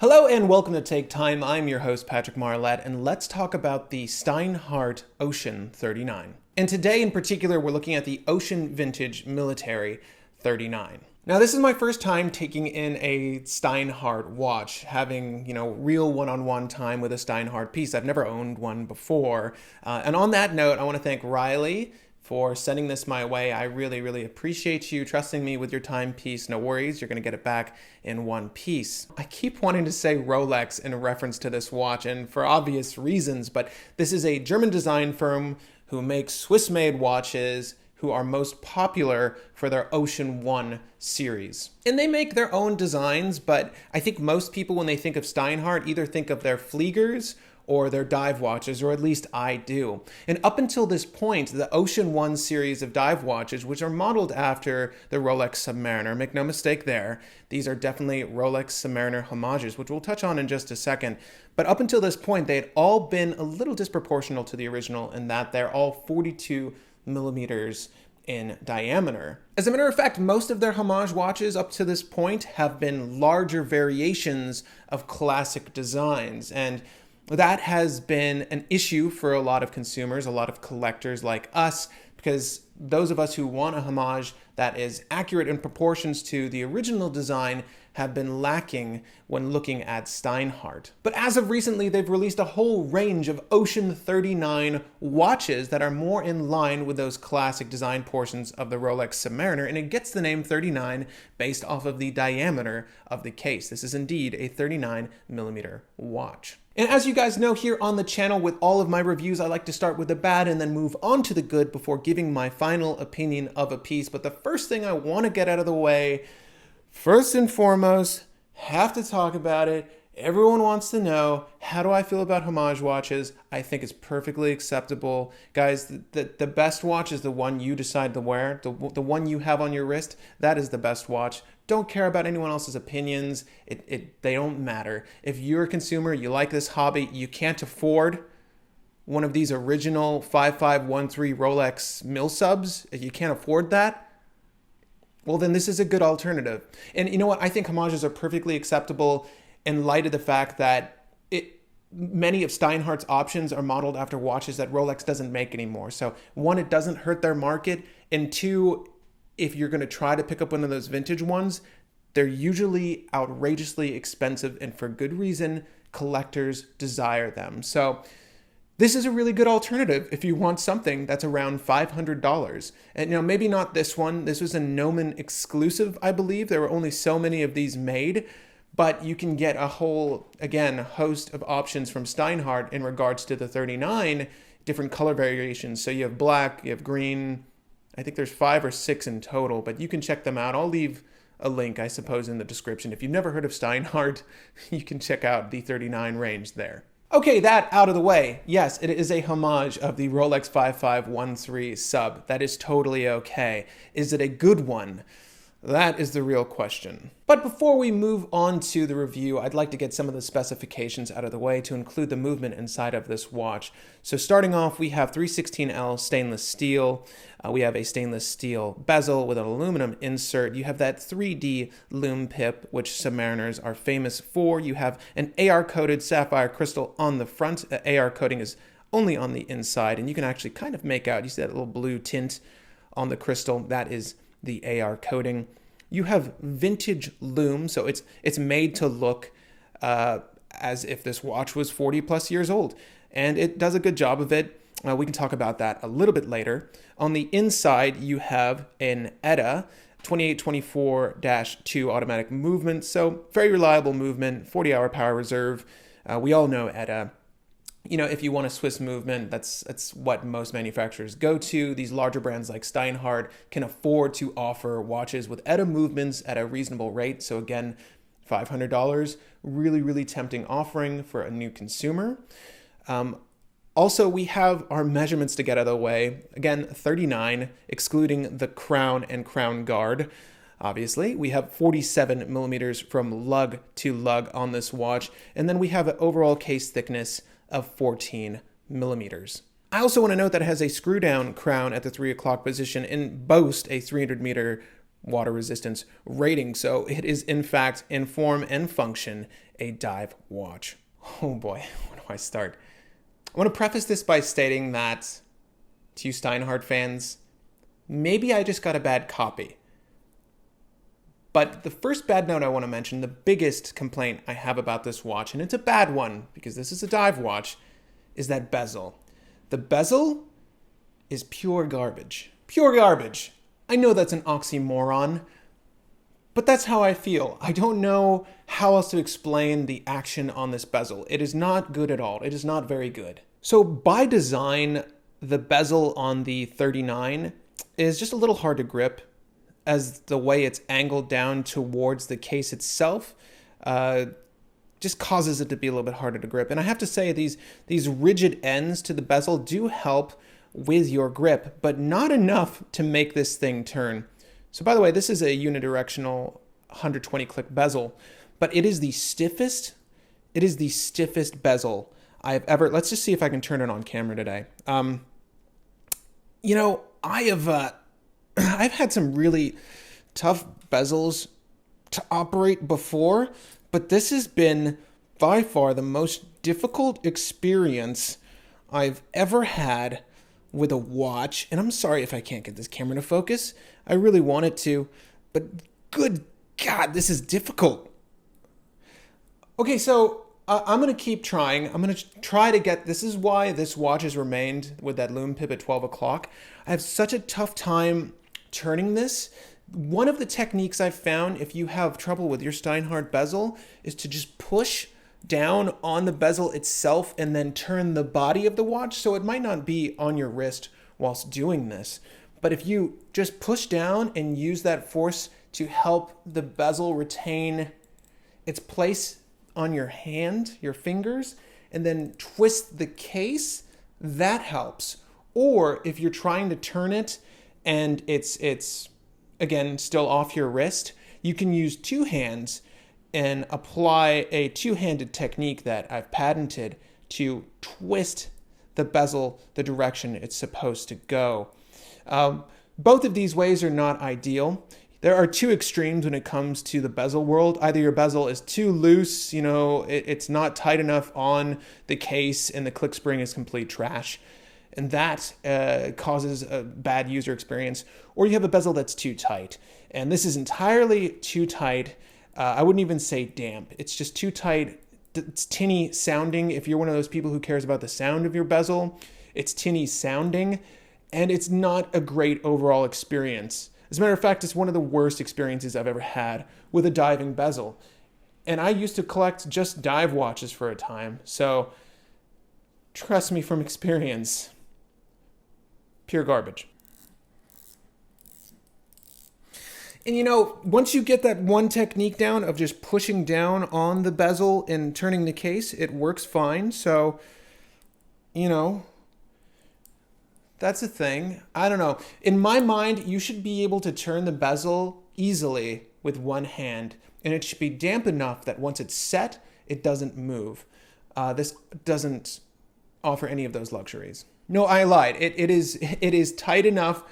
Hello and welcome to Take Time. I'm your host, Patrick Marlette, and let's talk about the Steinhart Ocean 39. And today in particular, we're looking at the Ocean Vintage Military 39. Now, this is my first time taking in a Steinhart watch, having, real one-on-one time with a Steinhart piece. I've never owned one before. And on that note, I want to thank Riley for sending this my way. I really appreciate you trusting me with your timepiece. No worries, you're going to get it back in one piece. I keep wanting to say Rolex in reference to this watch, and for obvious reasons, but this is a German design firm who makes Swiss-made watches who are most popular for their Ocean One series. And they make their own designs, but I think most people, when they think of Steinhart, either think of their Fliegers or their dive watches, or at least I do. And up until this point, the Ocean One series of dive watches, which are modeled after the Rolex Submariner, make no mistake there, these are definitely Rolex Submariner homages, which we'll touch on in just a second. But up until this point, they had all been a little disproportional to the original in that they're all 42 millimeters in diameter. As a matter of fact, most of their homage watches up to this point have been larger variations of classic designs, and that has been an issue for a lot of consumers, a lot of collectors like us, because those of us who want a homage that is accurate in proportions to the original design have been lacking when looking at Steinhart. But as of recently, they've released a whole range of Ocean 39 watches that are more in line with those classic design portions of the Rolex Submariner, and it gets the name 39 based off of the diameter of the case. This is indeed a 39 millimeter watch. And as you guys know, here on the channel with all of my reviews, I like to start with the bad and then move on to the good before giving my final opinion of a piece. But the first thing I want to get out of the way, first and foremost, have to talk about it. Everyone wants to know, how do I feel about homage watches? I think it's perfectly acceptable. Guys, the best watch is the one you decide to wear. The one you have on your wrist, that is the best watch. Don't care about anyone else's opinions. They don't matter. If you're a consumer, you like this hobby, you can't afford one of these original 5513 Rolex mil subs, if you can't afford that, well, then this is a good alternative. And you know what? I think homages are perfectly acceptable in light of the fact that many of Steinhart's options are modeled after watches that Rolex doesn't make anymore. So one, it doesn't hurt their market, and two, if you're going to try to pick up one of those vintage ones, they're usually outrageously expensive, and for good reason. Collectors desire them. So this is a really good alternative if you want something that's around $500. And maybe not this one. This was a Nomen exclusive, I believe. There were only so many of these made, but you can get a whole, again, host of options from Steinhart in regards to the 39 different color variations. So you have black, you have green. I think there's 5 or 6 in total, but you can check them out. I'll leave a link, I suppose, in the description. If you've never heard of Steinhart, you can check out the 39 range there. Okay, that out of the way. Yes, it is a homage of the Rolex 5513 sub. That is totally okay. Is it a good one? That is the real question. But before we move on to the review, I'd like to get some of the specifications out of the way to include the movement inside of this watch. So starting off, we have 316L stainless steel. We have a stainless steel bezel with an aluminum insert. You have that 3D lume pip, which Submariners are famous for. You have an AR-coated sapphire crystal on the front. AR coating is only on the inside, and you can actually kind of make out, you see that little blue tint on the crystal, that is the AR coating. You have vintage lume, so it's made to look as if this watch was 40 plus years old, and it does a good job of it. We can talk about that a little bit later. On the inside, you have an ETA 2824-2 automatic movement, so very reliable movement, 40-hour power reserve. We all know ETA. If you want a Swiss movement, that's what most manufacturers go to. These larger brands like Steinhart can afford to offer watches with ETA movements at a reasonable rate. So again, $500, really tempting offering for a new consumer. Also, we have our measurements to get out of the way. Again, 39, excluding the crown and crown guard. Obviously, we have 47 millimeters from lug to lug on this watch. And then we have an overall case thickness of 14 millimeters. I also want to note that it has a screw down crown at the 3 o'clock position and boasts a 300 meter water resistance rating. So it is, in fact, in form and function, a dive watch. Oh boy, where do I start? I want to preface this by stating that, to you Steinhart fans, maybe I just got a bad copy. But the first bad note I want to mention, the biggest complaint I have about this watch, and it's a bad one because this is a dive watch, is that bezel. The bezel is pure garbage. Pure garbage. I know that's an oxymoron, but that's how I feel. I don't know how else to explain the action on this bezel. It is not good at all. It is not very good. So by design, the bezel on the 39 is just a little hard to grip, as the way it's angled down towards the case itself just causes it to be a little bit harder to grip. And I have to say, these rigid ends to the bezel do help with your grip, but not enough to make this thing turn. So by the way, this is a unidirectional 120 click bezel, but it is the stiffest bezel I've ever, let's just see if I can turn it on camera today. I've had some really tough bezels to operate before, but this has been by far the most difficult experience I've ever had with a watch. And I'm sorry if I can't get this camera to focus. I really want it to, but good God, this is difficult. Okay, so I'm going to keep trying. I'm going to try to get, this is why this watch has remained with that lume pip at 12 o'clock. I have such a tough time turning this. One of the techniques I've found, if you have trouble with your Steinhart bezel, is to just push down on the bezel itself and then turn the body of the watch. So it might not be on your wrist whilst doing this, but if you just push down and use that force to help the bezel retain its place on your hand, your fingers, and then twist the case, that helps. Or if you're trying to turn it and it's again still off your wrist, you can use two hands and apply a two-handed technique that I've patented to twist the bezel the direction it's supposed to go. Both of these ways are not ideal. There are two extremes when it comes to the bezel world. Either your bezel is too loose, it's not tight enough on the case and the click spring is complete trash, and that causes a bad user experience. Or you have a bezel that's too tight, and this is entirely too tight. I wouldn't even say damp. It's just too tight. It's tinny sounding. If you're one of those people who cares about the sound of your bezel, it's tinny sounding, and it's not a great overall experience. As a matter of fact, it's one of the worst experiences I've ever had with a diving bezel. And I used to collect just dive watches for a time, so trust me from experience, pure garbage. And once you get that one technique down of just pushing down on the bezel and turning the case, it works fine. So, that's a thing. I don't know. In my mind, you should be able to turn the bezel easily with one hand, and it should be damp enough that once it's set, it doesn't move. This doesn't offer any of those luxuries. No, I lied. It is tight enough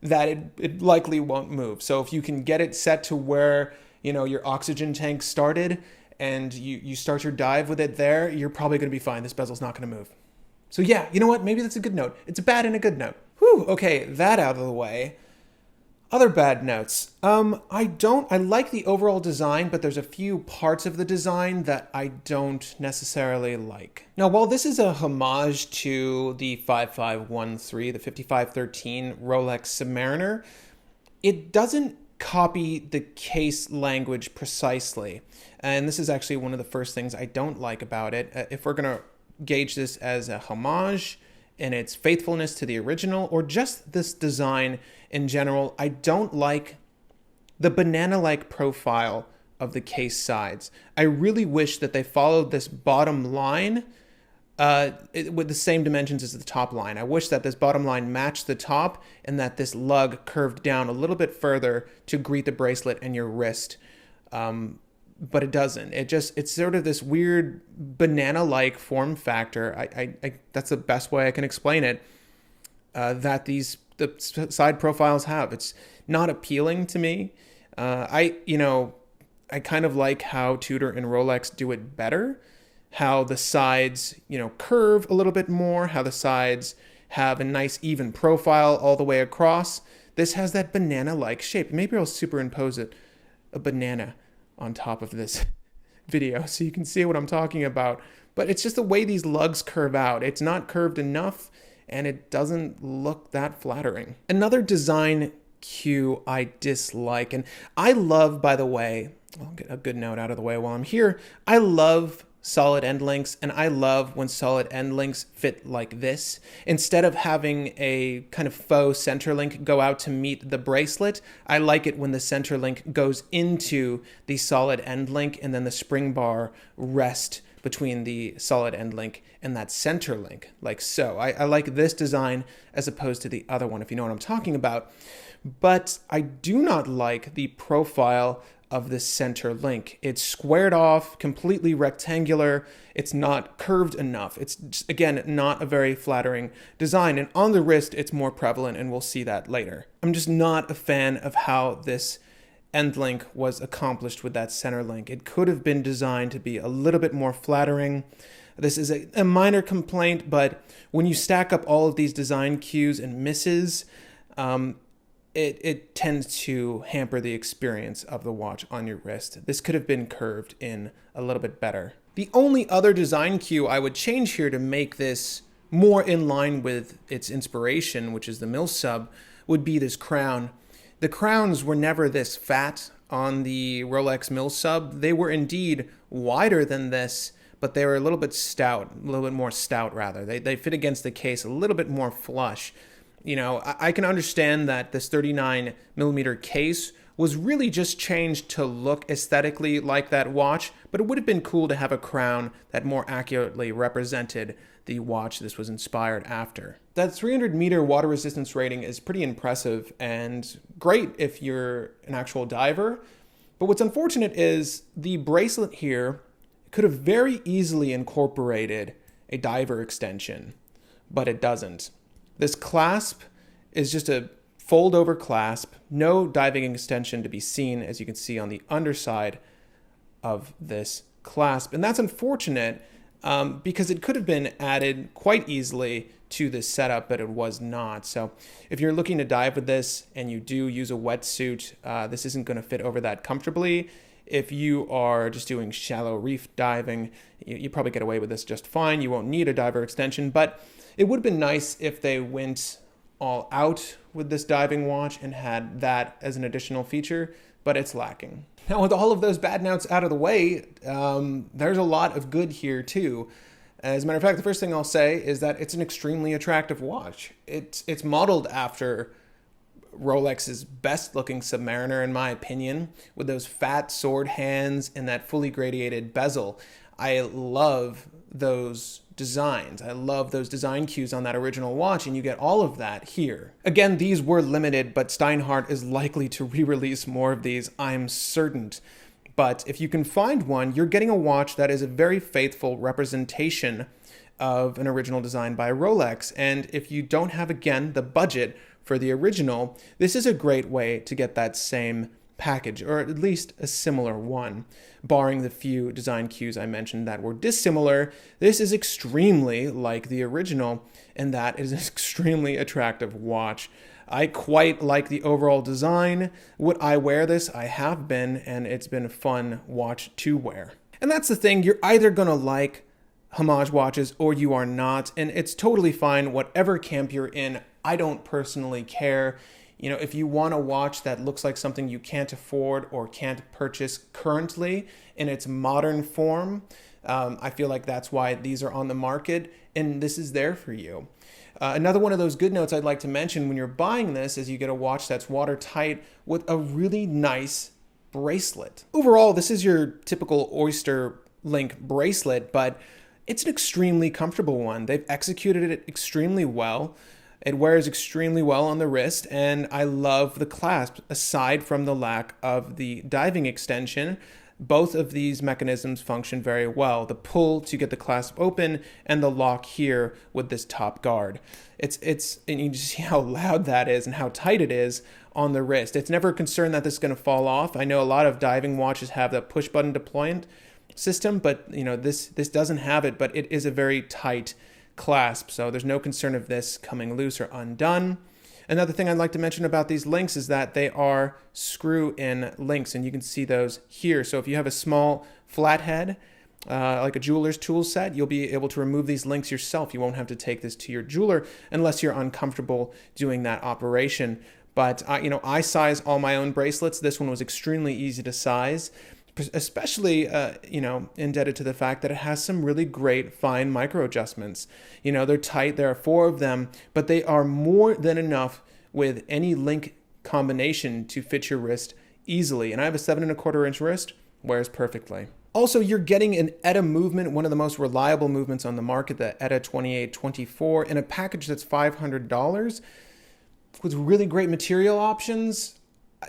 that it likely won't move. So if you can get it set to where your oxygen tank started and you start your dive with it there, you're probably going to be fine. This bezel's not going to move. So yeah, you know what? Maybe that's a good note. It's a bad and a good note. Whew, okay, that out of the way. Other bad notes. I like the overall design, but there's a few parts of the design that I don't necessarily like. Now, while this is a homage to the 5513, the 5513 Rolex Submariner, it doesn't copy the case language precisely. And this is actually one of the first things I don't like about it. If we're going to gauge this as a homage and its faithfulness to the original, or just this design in general, I don't like the banana-like profile of the case sides. I really wish that they followed this bottom line with the same dimensions as the top line. I wish that this bottom line matched the top and that this lug curved down a little bit further to greet the bracelet and your wrist. But it doesn't. It's sort of this weird banana-like form factor. I that's the best way I can explain it. That the side profiles have. It's not appealing to me. I kind of like how Tudor and Rolex do it better, how the sides, curve a little bit more, how the sides have a nice even profile all the way across. This has that banana-like shape. Maybe I'll superimpose a banana on top of this video so you can see what I'm talking about. But it's just the way these lugs curve out. It's not curved enough, and it doesn't look that flattering. Another design cue I dislike, and I love, by the way, I'll get a good note out of the way while I'm here, I love solid end links, and I love when solid end links fit like this. Instead of having a kind of faux center link go out to meet the bracelet, I like it when the center link goes into the solid end link and then the spring bar rest between the solid end link and that center link, like so. I like this design as opposed to the other one, if you know what I'm talking about. But I do not like the profile of this center link. It's squared off, completely rectangular. It's not curved enough. It's just, again, not a very flattering design. And on the wrist, it's more prevalent, and we'll see that later. I'm just not a fan of how this end link was accomplished with that center link. It could have been designed to be a little bit more flattering. This is a minor complaint, but when you stack up all of these design cues and misses, it tends to hamper the experience of the watch on your wrist. This could have been curved in a little bit better. The only other design cue I would change here to make this more in line with its inspiration, which is the mill sub, would be this crown. The crowns were never this fat on the Rolex mill sub. They were indeed wider than this, but they were a little bit stout, a little bit more stout rather. They fit against the case a little bit more flush. I can understand that this 39 millimeter case was really just changed to look aesthetically like that watch, but it would have been cool to have a crown that more accurately represented the watch this was inspired after. That 300 meter water resistance rating is pretty impressive and great if you're an actual diver, but what's unfortunate is the bracelet here could have very easily incorporated a diver extension, but it doesn't. This clasp is just a fold over clasp, no diving extension to be seen, as you can see on the underside of this clasp. And that's unfortunate because it could have been added quite easily to this setup, but it was not. So if you're looking to dive with this and you do use a wetsuit, this isn't going to fit over that comfortably. If you are just doing shallow reef diving, you probably get away with this just fine. You won't need a diver extension, but it would have been nice if they went all out with this diving watch and had that as an additional feature, but it's lacking. Now, with all of those bad notes out of the way, there's a lot of good here too. As a matter of fact, the first thing I'll say is that it's an extremely attractive watch. It's modeled after Rolex's best looking Submariner, in my opinion, with those fat sword hands and that fully gradiated bezel. I love those designs. I love those design cues on that original watch, and you get all of that here. Again, these were limited, but Steinhart is likely to re-release more of these, I'm certain. But if you can find one, you're getting a watch that is a very faithful representation of an original design by Rolex. And if you don't have, again, the budget for the original, this is a great way to get that same package, or at least a similar one. Barring the few design cues I mentioned that were dissimilar, this is extremely like the original, and that is an extremely attractive watch. I quite like the overall design. Would I wear this? I have been, and it's been a fun watch to wear. And that's the thing, you're either gonna like homage watches or you are not, and it's totally fine whatever camp you're in. I don't personally care. If you want a watch that looks like something you can't afford or can't purchase currently in its modern form, I feel like that's why these are on the market, and this is there for you. Another one of those good notes I'd like to mention when you're buying this is you get a watch that's watertight with a really nice bracelet. Overall, this is your typical Oyster Link bracelet, but it's an extremely comfortable one. They've executed it extremely well. It wears extremely well on the wrist, and I love the clasp. Aside from the lack of the diving extension, both of these mechanisms function very well. The pull to get the clasp open and the lock here with this top guard. And you just see how loud that is and how tight it is on the wrist. It's never a concern that this is going to fall off. I know a lot of diving watches have that push button deployment system, but this doesn't have it, but it is a very tight clasp. So there's no concern of this coming loose or undone. Another thing I'd like to mention about these links is that they are screw-in links, and you can see those here. So if you have a small flathead, like a jeweler's tool set, you'll be able to remove these links yourself. You won't have to take this to your jeweler unless you're uncomfortable doing that operation. But I size all my own bracelets. This one was extremely easy to size, especially indebted to the fact that it has some really great fine micro adjustments. They're tight. There are 4 of them, but they are more than enough with any link combination to fit your wrist easily. And I have a 7¼ inch wrist, wears perfectly. Also, you're getting an ETA movement, one of the most reliable movements on the market, the ETA 2824, in a package that's $500 with really great material options.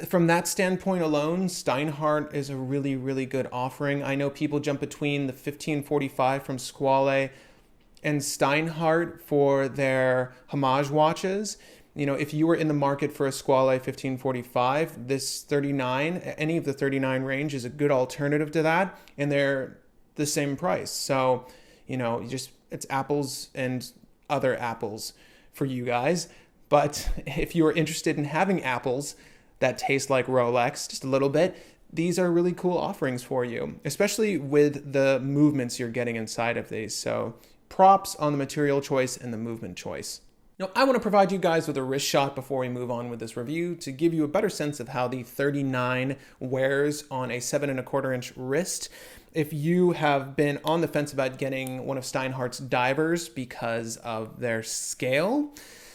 From that standpoint alone, Steinhart is a really, really good offering. I know people jump between the 1545 from Squale and Steinhart for their homage watches. If you were in the market for a Squale 1545, this 39, any of the 39 range is a good alternative to that, and they're the same price. So, it's apples and other apples for you guys. But if you're interested in having apples that taste like Rolex just a little bit, these are really cool offerings for you, especially with the movements you're getting inside of these. So props on the material choice and the movement choice. Now, I want to provide you guys with a wrist shot before we move on with this review to give you a better sense of how the 39 wears on a 7¼ inch wrist. If you have been on the fence about getting one of Steinhart's divers because of their scale,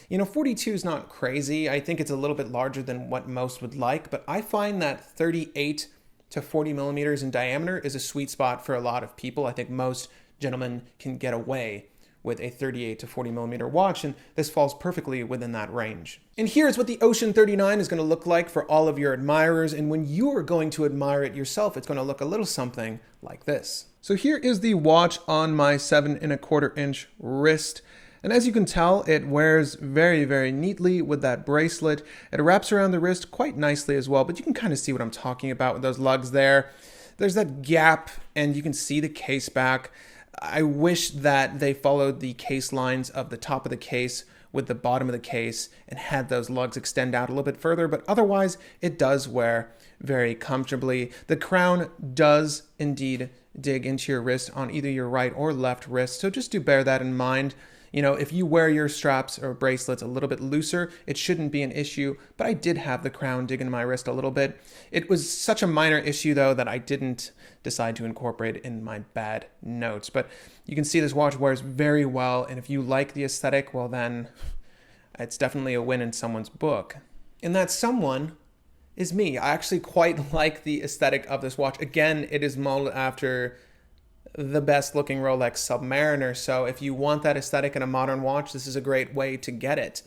42 is not crazy. I think it's a little bit larger than what most would like, but I find that 38 to 40 millimeters in diameter is a sweet spot for a lot of people. I think most gentlemen can get away with a 38 to 40 millimeter watch, and this falls perfectly within that range. And here's what the Ocean 39 is going to look like for all of your admirers, and when you are going to admire it yourself, it's going to look a little something like this. So here is the watch on my 7¼ inch wrist. And as you can tell, it wears very, very neatly with that bracelet. It wraps around the wrist quite nicely as well, but you can kind of see what I'm talking about with those lugs there. There's that gap, and you can see the case back. I wish that they followed the case lines of the top of the case with the bottom of the case and had those lugs extend out a little bit further, but otherwise it does wear very comfortably. The crown does indeed dig into your wrist on either your right or left wrist, so just do bear that in mind. If you wear your straps or bracelets a little bit looser, it shouldn't be an issue, but I did have the crown dig into my wrist a little bit. It was such a minor issue, though, that I didn't decide to incorporate it in my bad notes. But you can see this watch wears very well, and if you like the aesthetic, well then, it's definitely a win in someone's book. And that someone is me. I actually quite like the aesthetic of this watch. Again, it is modeled after the best looking Rolex Submariner. So if you want that aesthetic in a modern watch, this is a great way to get it.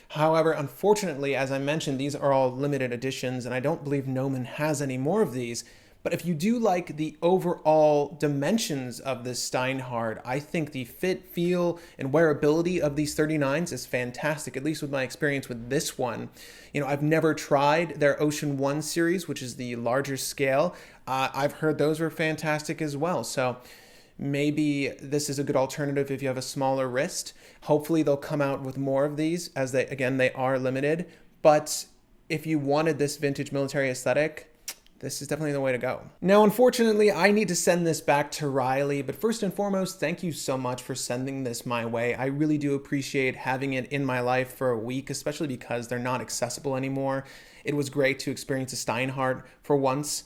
However, unfortunately, as I mentioned, these are all limited editions, and I don't believe Nomen has any more of these. But if you do like the overall dimensions of this Steinhart, I think the fit, feel, and wearability of these 39s is fantastic, at least with my experience with this one. I've never tried their Ocean 1 series, which is the larger scale. I've heard those were fantastic as well. So maybe this is a good alternative if you have a smaller wrist. Hopefully they'll come out with more of these, as they are limited. But if you wanted this vintage military aesthetic, this is definitely the way to go. Now, unfortunately, I need to send this back to Riley, but first and foremost, thank you so much for sending this my way. I really do appreciate having it in my life for a week, especially because they're not accessible anymore. It was great to experience a Steinhart for once.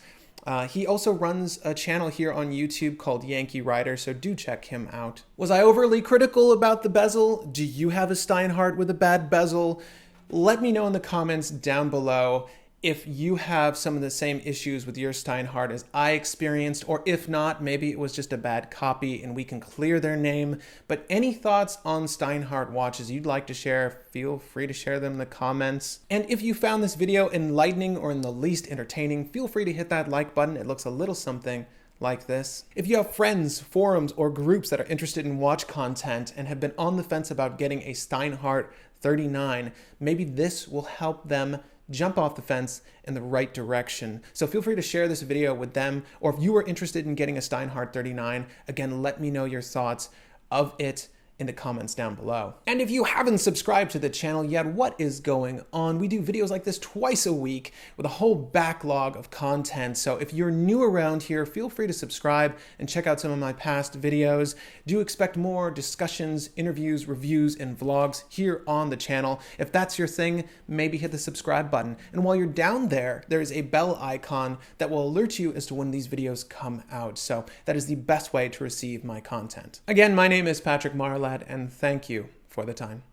He also runs a channel here on YouTube called Yankee Rider, so do check him out. Was I overly critical about the bezel? Do you have a Steinhart with a bad bezel? Let me know in the comments down below. if you have some of the same issues with your Steinhart as I experienced, or if not, maybe it was just a bad copy and we can clear their name. But any thoughts on Steinhart watches you'd like to share, feel free to share them in the comments. And if you found this video enlightening or in the least entertaining, feel free to hit that like button. It looks a little something like this. If you have friends, forums, or groups that are interested in watch content and have been on the fence about getting a Steinhart 39, maybe this will help them jump off the fence in the right direction. So feel free to share this video with them, or if you are interested in getting a Steinhart 39, again, let me know your thoughts of it in the comments down below. And if you haven't subscribed to the channel yet, what is going on? We do videos like this twice a week with a whole backlog of content. So if you're new around here, feel free to subscribe and check out some of my past videos. Do expect more discussions, interviews, reviews, and vlogs here on the channel. If that's your thing, maybe hit the subscribe button. And while you're down there, there is a bell icon that will alert you as to when these videos come out. So that is the best way to receive my content. Again, my name is Patrick Marlatt, and thank you for the time.